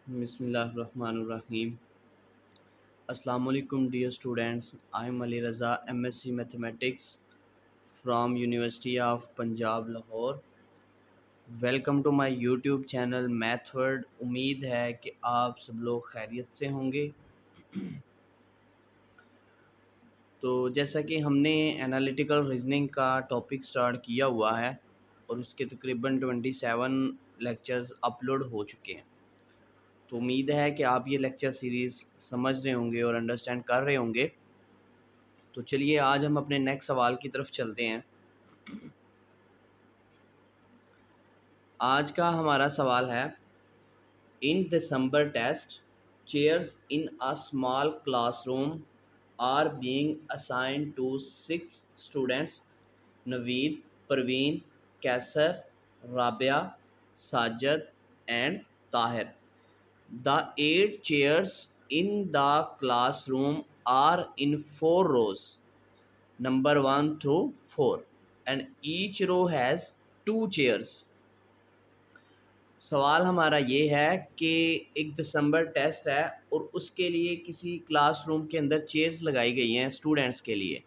बिस्मिल्लाहिर्रहमानिर्रहीम। अस्सलाम वालेकुम dear students. I am Ali Raza, MSc mathematics from university of Punjab Lahore. Welcome to my YouTube channel Mathword. उम्मीद है कि आप सब लोग खैरियत से होंगे। तो जैसा कि हमने एनालिटिकल रीजनिंग का टॉपिक स्टार्ट किया हुआ है और उसके तकरीबन 27 लेक्चर्स अपलोड हो चुके हैं। तो उम्मीद है कि आप ये लेक्चर सीरीज़ समझ रहे होंगे और अंडरस्टैंड कर रहे होंगे। तो चलिए आज हम अपने नेक्स्ट सवाल की तरफ चलते हैं। आज का हमारा सवाल है, in December test chairs in a small classroom are being assigned to 6 students Naveed, Parveen, Qaiser, Rabia, Sajid and Tahir. The 8 chairs in the classroom are in 4 rows, number 1 through 4, and each row has 2 chairs. सवाल हमारा ये है कि एक दिसंबर टेस्ट है और उसके लिए किसी क्लासरूम के अंदर चेयर्स लगाई गई हैं स्टूडेंट्स के लिए।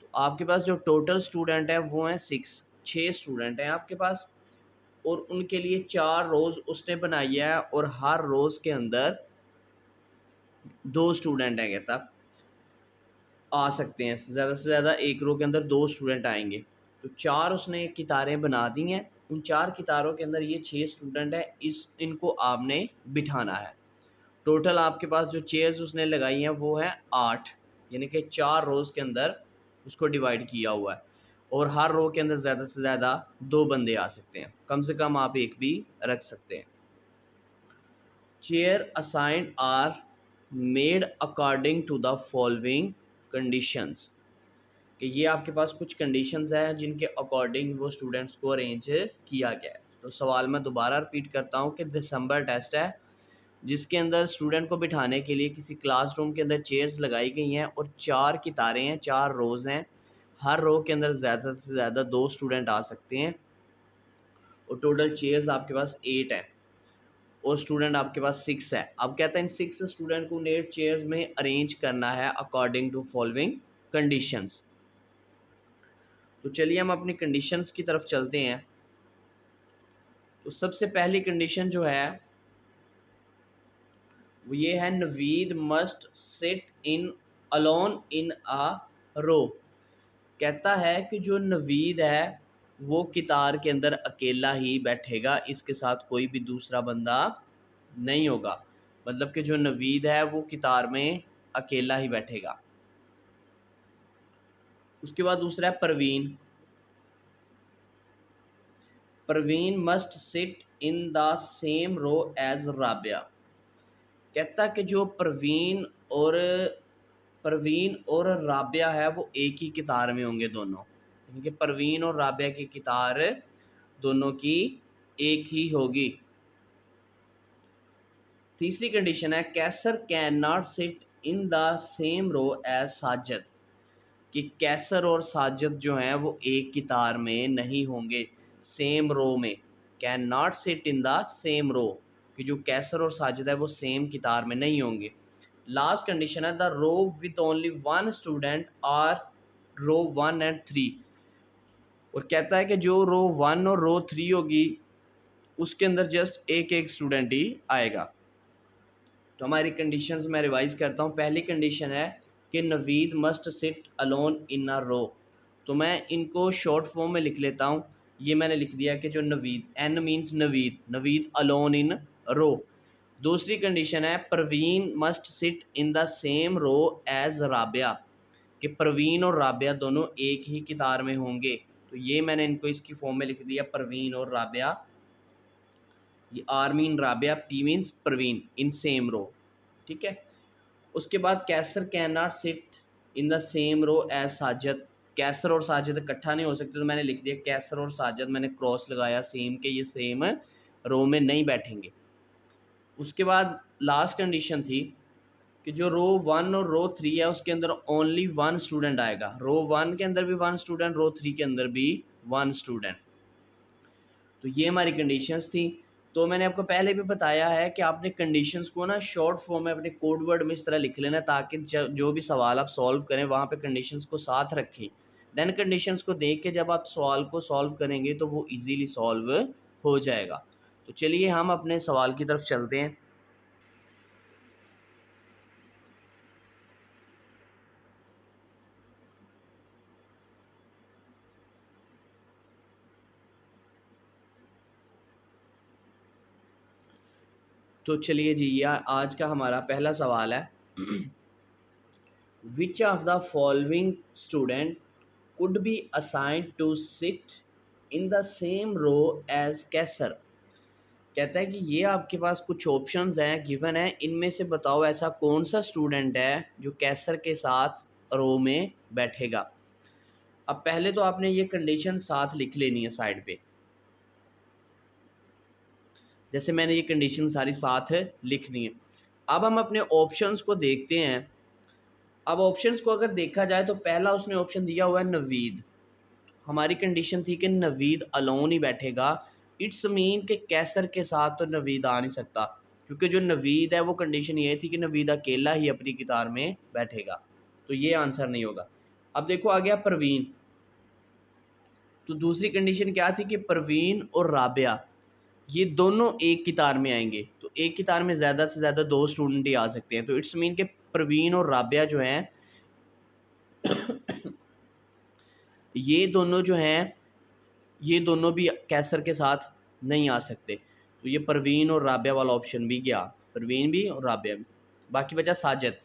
तो आपके पास जो टोटल स्टूडेंट है वो हैं 6 स्टूडेंट हैं आपके पास, और उनके लिए 4 रोज़ उसने बनाई है और हर रोज़ के अंदर 2 स्टूडेंट हैं कहता आ सकते हैं। ज़्यादा से ज़्यादा एक रो के अंदर 2 स्टूडेंट आएंगे। तो 4 उसने कितारें बना दी हैं। उन 4 कितारों के अंदर ये 6 स्टूडेंट हैं, इनको आपने बिठाना है। टोटल आपके पास जो चेयर्स उसने लगाई हैं वो है 8, यानी कि 4 रोज़ के अंदर उसको डिवाइड किया हुआ है, और हर रो के अंदर ज़्यादा से ज़्यादा 2 बंदे आ सकते हैं। कम से कम आप एक भी रख सकते हैं। Chair assigned are made according to the following conditions, कि ये आपके पास कुछ कंडीशंस हैं जिनके अकॉर्डिंग वो स्टूडेंट्स को अरेंज किया गया है। तो सवाल मैं दोबारा रिपीट करता हूँ कि दिसंबर टेस्ट है जिसके अंदर स्टूडेंट को बिठाने के लिए किसी क्लासरूम के अंदर चेयर्स लगाई गई हैं और 4 कितारें हैं, 4 रोज़ हैं। हर रो के अंदर ज़्यादा से ज़्यादा 2 स्टूडेंट आ सकते हैं, और टोटल चेयर्स आपके पास 8 हैं और स्टूडेंट आपके पास 6 है। अब कहते हैं इन 6 स्टूडेंट को 8 चेयर्स में अरेंज करना है अकॉर्डिंग टू फॉलोइंग कंडीशंस। तो चलिए हम अपनी कंडीशंस की तरफ चलते हैं। तो सबसे पहली कंडीशन जो है वो ये है, Naveed must sit in alone in a row. कहता है कि जो नवीद है वो कितार के अंदर अकेला ही बैठेगा, इसके साथ कोई भी दूसरा बंदा नहीं होगा। मतलब कि जो नवीद है वो कितार में अकेला ही बैठेगा। उसके बाद दूसरा है Parveen. Parveen must sit in the same row as Rabia. कहता कि जो परवीन और राबिया है वो एक ही कितार में होंगे दोनों, यानी कि परवीन और राबिया की कितार दोनों की एक ही होगी। तीसरी कंडीशन है, Qaiser can not sit in the same row as Sajid, कि कैसर और साजिद जो हैं वो एक कितार में नहीं होंगे, सेम रो में। Can not sit in the same row, कि जो कैसर और साजिद है वो सेम कितार में नहीं होंगे। लास्ट कंडीशन है, the row with only 1 student are row 1 and 3, और कहता है कि जो रो 1 और रो 3 होगी उसके अंदर जस्ट एक एक स्टूडेंट ही आएगा। तो हमारी कंडीशंस मैं रिवाइज करता हूँ। पहली कंडीशन है कि Naveed must sit alone in a row. तो मैं इनको शॉर्ट फॉर्म में लिख लेता हूँ। ये मैंने लिख दिया कि जो Naveed, N means Naveed, Naveed alone in row. दूसरी कंडीशन है, Parveen must sit in the same row as Rabia, कि परवीन और राबिया दोनों एक ही कितार में होंगे। तो ये मैंने इनको इसकी फॉर्म में लिख दिया, परवीन और राबिया। ये R mean Rabia, P means Parveen, in same row. ठीक है। उसके बाद Qaiser can not sit in the same row as Sajid. Qaiser और साजिद इकट्ठा नहीं हो सकते, तो मैंने लिख दिया कैसर और साजिद, मैंने क्रॉस लगाया सेम के, ये सेम रो में नहीं बैठेंगे। उसके बाद लास्ट कंडीशन थी कि जो रो 1 और रो 3 है उसके अंदर ओनली 1 स्टूडेंट आएगा। रो 1 के अंदर भी 1 स्टूडेंट, रो 3 के अंदर भी 1 स्टूडेंट। तो ये हमारी कंडीशंस थी। तो मैंने आपको पहले भी बताया है कि आपने कंडीशंस को ना शॉर्ट फॉर्म में अपने कोड वर्ड में इस तरह लिख लेना, ताकि जो भी सवाल आप सॉल्व करें वहाँ पे कंडीशंस को साथ रखें। देन कंडीशंस को देख के जब आप सवाल को सॉल्व करेंगे तो वो इजीली सॉल्व हो जाएगा। तो चलिए हम अपने सवाल की तरफ चलते हैं। तो चलिए जी, यह आज का हमारा पहला सवाल है। Which of the following student could be assigned to sit in the same row as कैसर। कहता है कि ये आपके पास कुछ ऑप्शंस हैं गिवन है, इनमें से बताओ ऐसा कौन सा स्टूडेंट है जो कैसर के साथ रो में बैठेगा। अब पहले तो आपने ये कंडीशन साथ लिख लेनी है साइड पे, जैसे मैंने ये कंडीशन सारी साथ लिखनी है। अब हम अपने ऑप्शंस को देखते हैं। अब ऑप्शंस को अगर देखा जाए तो पहला उसने ऑप्शन दिया हुआ है नवीद। हमारी कंडीशन थी कि नवीद अलोन ही बैठेगा। इट्स मीन कि कैसर के साथ तो नवीद आ नहीं सकता, क्योंकि जो नवीद है वो कंडीशन ये थी कि नवीद अकेला ही अपनी कितार में बैठेगा, तो ये आंसर नहीं होगा। अब देखो आ गया परवीन। तो दूसरी कंडीशन क्या थी कि परवीन और राबिया ये दोनों एक कितार में आएंगे, तो एक कितार में ज़्यादा से ज़्यादा दो स्टूडेंट ही आ सकते हैं। तो इट्स मीन के परवीन और राबिया जो हैं ये दोनों जो हैं ये दोनों भी कैसर के साथ नहीं आ सकते। तो ये परवीन और राबिया वाला ऑप्शन भी गया, परवीन भी और राबिया भी। बाकी बचा साजिद।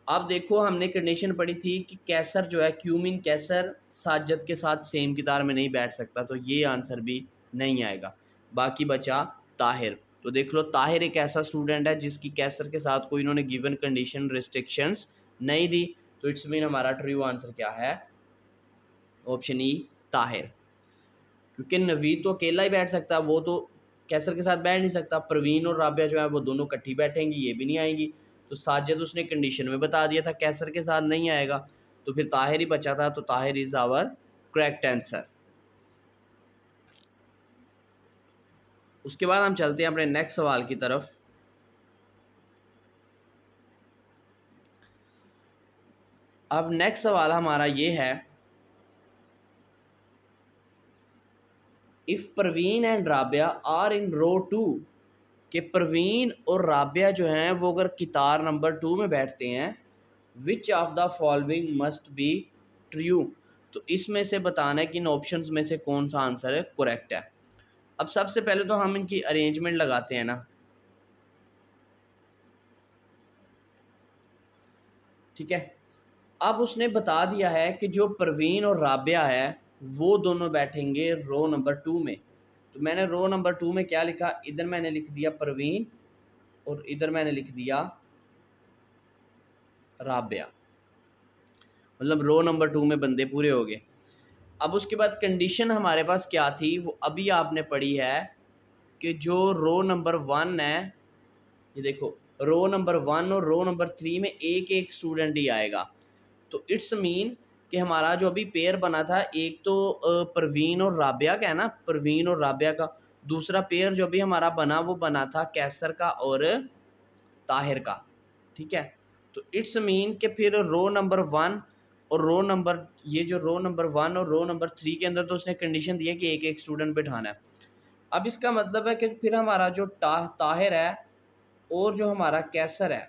अब देखो हमने कंडीशन पढ़ी थी कि कैसर जो है क्यूमिन कैसर साजिद के साथ सेम कितार में नहीं बैठ सकता, तो ये आंसर भी नहीं आएगा। बाकी बचा ताहिर। तो देख लो ताहिर एक ऐसा स्टूडेंट है जिसकी कैसर के साथ कोई इन्होंने गिवन कंडीशन रिस्ट्रिक्शंस नहीं दी। तो इट्स मीन हमारा ट्रू आंसर क्या है, ऑप्शन ई ताहिर। क्योंकि नवीद तो अकेला ही बैठ सकता है, वो तो कैसर के साथ बैठ नहीं सकता। प्रवीण और राबिया जो है वो दोनों इकट्ठी बैठेंगी, ये भी नहीं आएंगी। तो साजिद उसने कंडीशन में बता दिया था कैसर के साथ नहीं आएगा, तो फिर ताहिर ही बचा था। तो Tahir is our correct answer. उसके बाद हम चलते हैं अपने नेक्स्ट सवाल की तरफ। अब नेक्स्ट सवाल हमारा ये है, if Praveen and Rabia are in row 2, कि प्रवीण और राबिया जो हैं वो अगर कितार नंबर 2 में बैठते हैं, विच of the following must be true. तो इसमें से बताना है कि इन ऑप्शंस में से कौन सा आंसर है करेक्ट है। अब सबसे पहले तो हम इनकी अरेंजमेंट लगाते हैं ना, ठीक है। अब उसने बता दिया है कि जो प्रवीण और राबिया है वो दोनों बैठेंगे रो नंबर 2 में। तो मैंने रो नंबर 2 में क्या लिखा, इधर मैंने लिख दिया प्रवीण और इधर मैंने लिख दिया राबिया, मतलब रो नंबर 2 में बंदे पूरे हो गए। अब उसके बाद कंडीशन हमारे पास क्या थी वो अभी आपने पढ़ी है, कि जो रो नंबर 1 है, ये देखो रो नंबर 1 और रो नंबर 3 में एक एक स्टूडेंट ही आएगा। तो इट्स मीन कि हमारा जो अभी पेयर बना था, एक तो परवीन और राबिया का है ना, परवीन और राबिया का। दूसरा पेयर जो भी हमारा बना वो बना था कैसर का और ताहिर का, ठीक है। तो इट्स मीन कि फिर रो नंबर 1 और रो नंबर, ये जो रो नंबर 1 और रो नंबर 3 के अंदर तो उसने कंडीशन दी है कि एक एक स्टूडेंट बिठाना है। अब इसका मतलब है कि फिर हमारा जो ताहिर है और जो हमारा कैसर है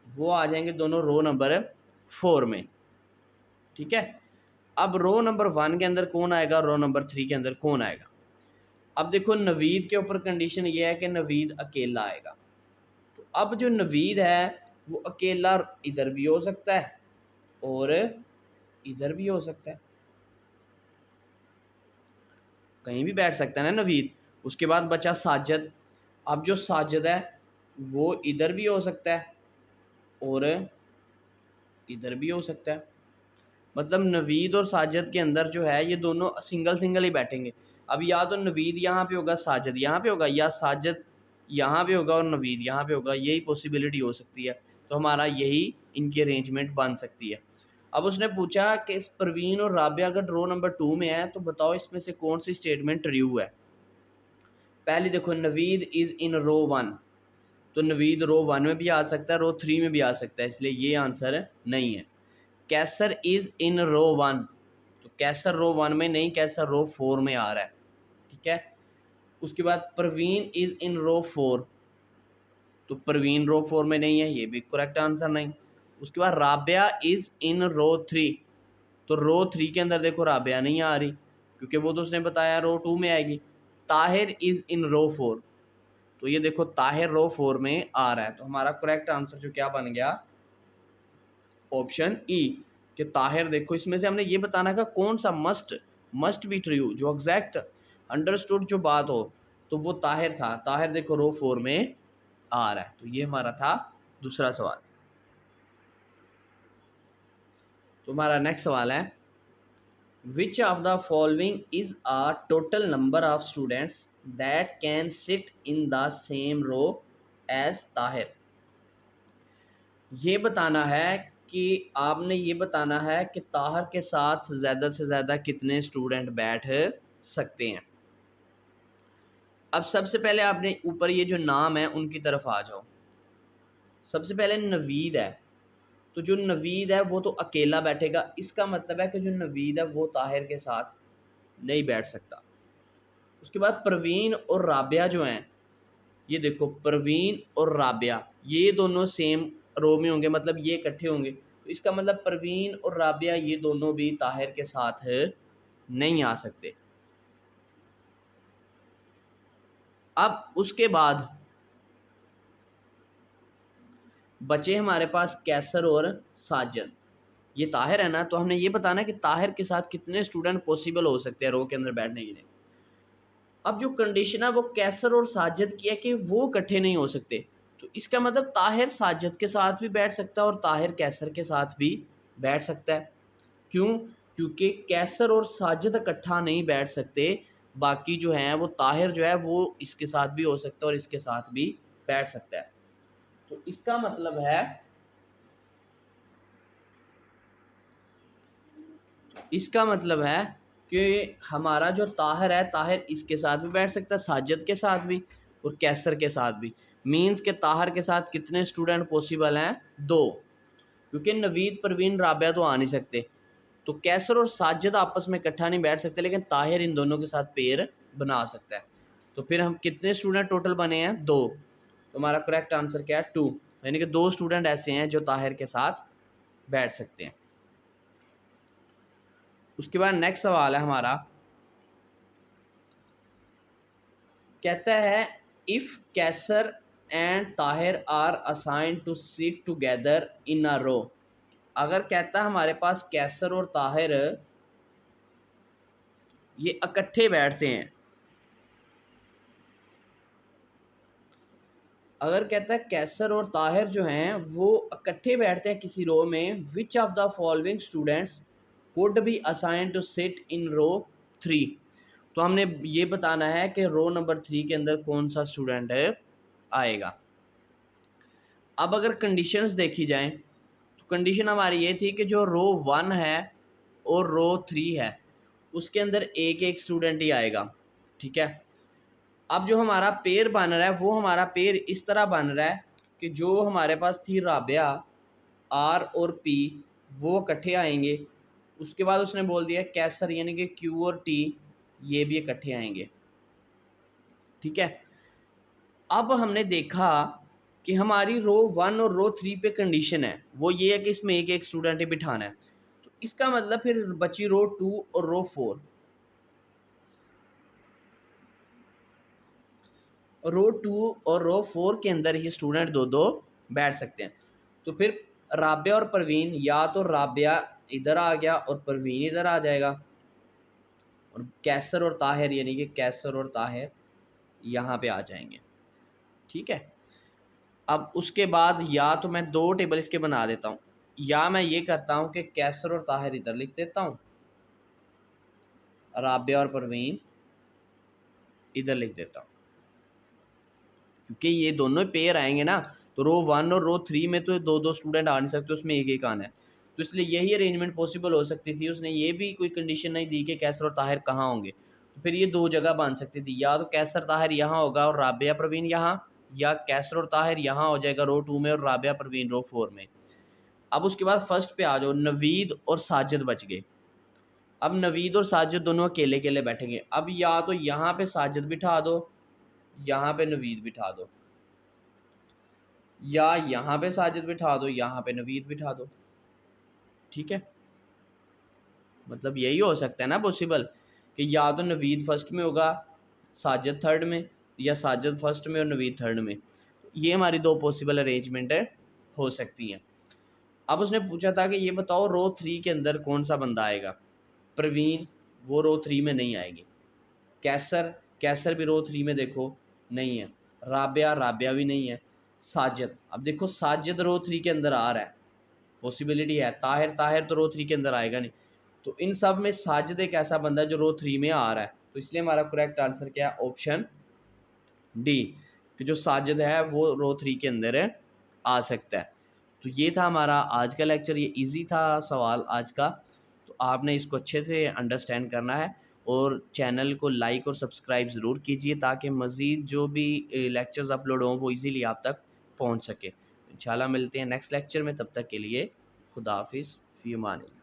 वो आ जाएंगे दोनों रो नंबर 4 में, ठीक है। अब रो नंबर 1 के अंदर कौन आएगा, रो नंबर 3 के अंदर कौन आएगा। अब देखो नवीद के ऊपर कंडीशन ये है कि नवीद अकेला आएगा। तो अब जो नवीद है वो अकेला इधर भी हो सकता है और इधर भी हो सकता है, कहीं भी बैठ सकता है ना नवीद। उसके बाद बचा साजिद। अब जो साजिद है वो इधर भी हो सकता है और इधर भी हो सकता है। मतलब नवीद और साजिद के अंदर जो है ये दोनों सिंगल सिंगल ही बैठेंगे। अब या तो नवीद यहाँ पे होगा साजिद यहाँ पे होगा, या साजिद यहाँ पे होगा और नवीद यहाँ पे होगा, यही पॉसिबिलिटी हो सकती है। तो हमारा यही इनकी अरेंजमेंट बन सकती है। अब उसने पूछा कि इस परवीन और राबिया अगर रो नंबर 2 में है तो बताओ इसमें से कौन सी स्टेटमेंट ट्रू है। पहले देखो नवीद इज इन रो 1, तो नवीद रो 1 में भी आ सकता है, रो 3 में भी आ सकता है, इसलिए ये आंसर नहीं है। कैसर इज इन रो 1, तो कैसर रो 1 में नहीं, कैसर रो 4 में आ रहा है, ठीक है। उसके बाद परवीन इज इन रो 4, तो परवीन रो 4 में नहीं है, ये भी करेक्ट आंसर नहीं। उसके बाद राबिया इज इन रो 3, तो रो 3 के अंदर देखो राबिया नहीं आ रही, क्योंकि वो तो उसने बताया रो 2 में आएगी। ताहिर इज इन रो 4, तो ये देखो ताहिर रो 4 में आ रहा है, तो हमारा करेक्ट आंसर जो क्या बन गया, ऑप्शन ई, कि ताहिर। देखो इसमें से हमने ये बताना का कौन सा मस्ट बी ट्रू, जो एग्जैक्ट अंडरस्टूड जो बात हो, तो वो ताहिर था। ताहिर देखो रो 4 में आ रहा है, तो ये हमारा था दूसरा सवाल। तो हमारा नेक्स्ट सवाल है, which of the following is a total number of students that can sit in the same row as Tahir. ये बताना है कि आपने ये बताना है कि ताहिर के साथ ज़्यादा से ज़्यादा कितने स्टूडेंट बैठ सकते हैं। अब सबसे पहले आपने ऊपर ये जो नाम है उनकी तरफ आ जाओ। सबसे पहले नवीद है, तो जो नवीद है वो तो अकेला बैठेगा, इसका मतलब है कि जो नवीद है वो ताहिर के साथ नहीं बैठ सकता। उसके बाद परवीन और राबिया जो हैं, ये देखो परवीन और राबिया ये दोनों सेम रो में होंगे, मतलब ये इकट्ठे होंगे, तो इसका मतलब परवीन और राबिया ये दोनों भी ताहिर के साथ नहीं आ सकते। अब उसके बाद बचे हमारे पास कैसर और साजद। ये ताहिर है ना, तो हमने ये बताना कि ताहिर के साथ कितने स्टूडेंट पॉसिबल हो सकते हैं रो के अंदर बैठने के लिए। अब जो कंडीशन है वो कैसर और साजिद की है कि वो इकट्ठे नहीं हो सकते, तो इसका मतलब ताहिर साजिद के साथ भी बैठ सकता है और ताहिर कैसर के साथ भी बैठ सकता है। क्यों? क्योंकि कैसर और साजिद इकट्ठा नहीं बैठ सकते, बाकी जो है वो ताहिर जो है वो इसके साथ भी हो सकता है और इसके साथ भी बैठ सकता है। तो इसका मतलब है कि हमारा जो ताहिर है, ताहिर इसके साथ भी बैठ सकता है, साजिद के साथ भी और कैसर के साथ भी। मींस के ताहिर के साथ कितने स्टूडेंट पॉसिबल हैं? 2, क्योंकि नवीद परवीन राबिया तो आ नहीं सकते, तो कैसर और साजिद आपस में इकट्ठा नहीं बैठ सकते, लेकिन ताहिर इन दोनों के साथ पेयर बना सकता है। तो फिर हम कितने स्टूडेंट टोटल बने हैं? 2। तो हमारा करेक्ट आंसर क्या है? 2, यानी कि 2 स्टूडेंट ऐसे हैं जो ताहिर के साथ बैठ सकते हैं। उसके बाद नेक्स्ट सवाल है हमारा, कहता है if Qaiser and Tahir are assign to sit together in a row. अगर कहता है हमारे पास कैसर और ताहिर ये इकट्ठे बैठते हैं, अगर कहता है कैसर और ताहिर जो हैं वो इकट्ठे बैठते हैं किसी रो में, which of the following students would be assign to sit in row 3। तो हमने ये बताना है कि रो नंबर 3 के अंदर कौन सा स्टूडेंट आएगा। अब अगर कंडीशंस देखी जाएं, तो कंडीशन हमारी ये थी कि जो रो 1 है और रो 3 है उसके अंदर एक एक स्टूडेंट ही आएगा, ठीक है। अब जो हमारा पेयर बन रहा है वो हमारा पेयर इस तरह बन रहा है कि जो हमारे पास थी राबिया, आर और पी, वो इकट्ठे आएंगे। उसके बाद उसने बोल दिया कैसर यानी कि क्यू और टी ये भी इकट्ठे आएंगे, ठीक है। अब हमने देखा कि हमारी रो 1 और रो 3 पे कंडीशन है वो ये है कि इसमें एक एक स्टूडेंट ही बिठाना है, तो इसका मतलब फिर बची रो 2 और रो 4। रो 2 और रो 4 के अंदर ही स्टूडेंट दो दो बैठ सकते हैं। तो फिर राबिया और परवीन, या तो राबिया इधर आ गया और परवीन इधर आ जाएगा, और कैसर और ताहिर यानी कि कैसर और ताहिर यहाँ पे आ जाएंगे, ठीक है। अब उसके बाद या तो मैं 2 टेबल इसके बना देता हूँ, या मैं ये करता हूँ कि कैसर और ताहिर इधर लिख देता हूँ, राबिया और परवीन इधर लिख देता हूँ, क्योंकि ये दोनों पेयर आएंगे ना, तो रो 1 और रो 3 में तो दो दो स्टूडेंट आ नहीं सकते, उसमें एक एक आना है, तो इसलिए यही अरेंजमेंट पॉसिबल हो सकती थी। उसने ये भी कोई कंडीशन नहीं दी कि कैसर और ताहिर कहाँ होंगे, तो फिर ये दो जगह बन सकती थी, या तो कैसर ताहिर यहाँ होगा और राबिया परवीन यहाँ, या कैसर और ताहिर यहाँ हो जाएगा रो 2 में और राबिया परवीन रो 4 में। अब उसके बाद फर्स्ट पे आ जाओ, नवीद और साजिद बच गए। अब नवीद और साजिद दोनों अकेले अकेले बैठेंगे। अब या तो यहाँ पे साजिद बिठा दो, यहाँ पे नवीद बिठा दो, या यहाँ पे साजिद बिठा दो, यहाँ पे नवीद बिठा दो। ठीक है, मतलब यही हो सकता है ना पॉसिबल, कि या तो नवीद फर्स्ट में होगा साजिद थर्ड में, या साजिद फर्स्ट में और नवीद थर्ड में। ये हमारी दो पॉसिबल अरेंजमेंट है, हो सकती हैं। अब उसने पूछा था कि ये बताओ रो 3 के अंदर कौन सा बंदा आएगा। प्रवीण वो रो 3 में नहीं आएगी। कैसर, कैसर भी रो 3 में देखो नहीं है। राबिया, राबिया भी नहीं है। साजिद, अब देखो साजिद रो 3 के अंदर आ रहा है, पॉसिबिलिटी है। ताहिर, ताहिर तो रो 3 के अंदर आएगा नहीं। तो इन सब में साजिद एक ऐसा बंदा है जो रो 3 में आ रहा है, तो इसलिए हमारा करेक्ट आंसर क्या है, ऑप्शन डी, कि जो साजिद है वो रो 3 के अंदर है, आ सकता है। तो ये था हमारा आज का लेक्चर, ये इजी था सवाल आज का। तो आपने इसको अच्छे से अंडरस्टैंड करना है, और चैनल को लाइक और सब्सक्राइब ज़रूर कीजिए ताकि मज़ीद जो भी लेक्चर्स अपलोड हों वो इजीली आप तक पहुंच सके। इंशाल्लाह मिलते हैं नेक्स्ट लेक्चर में, तब तक के लिए खुदा हाफिज़, फ़ी अमान अल्लाह।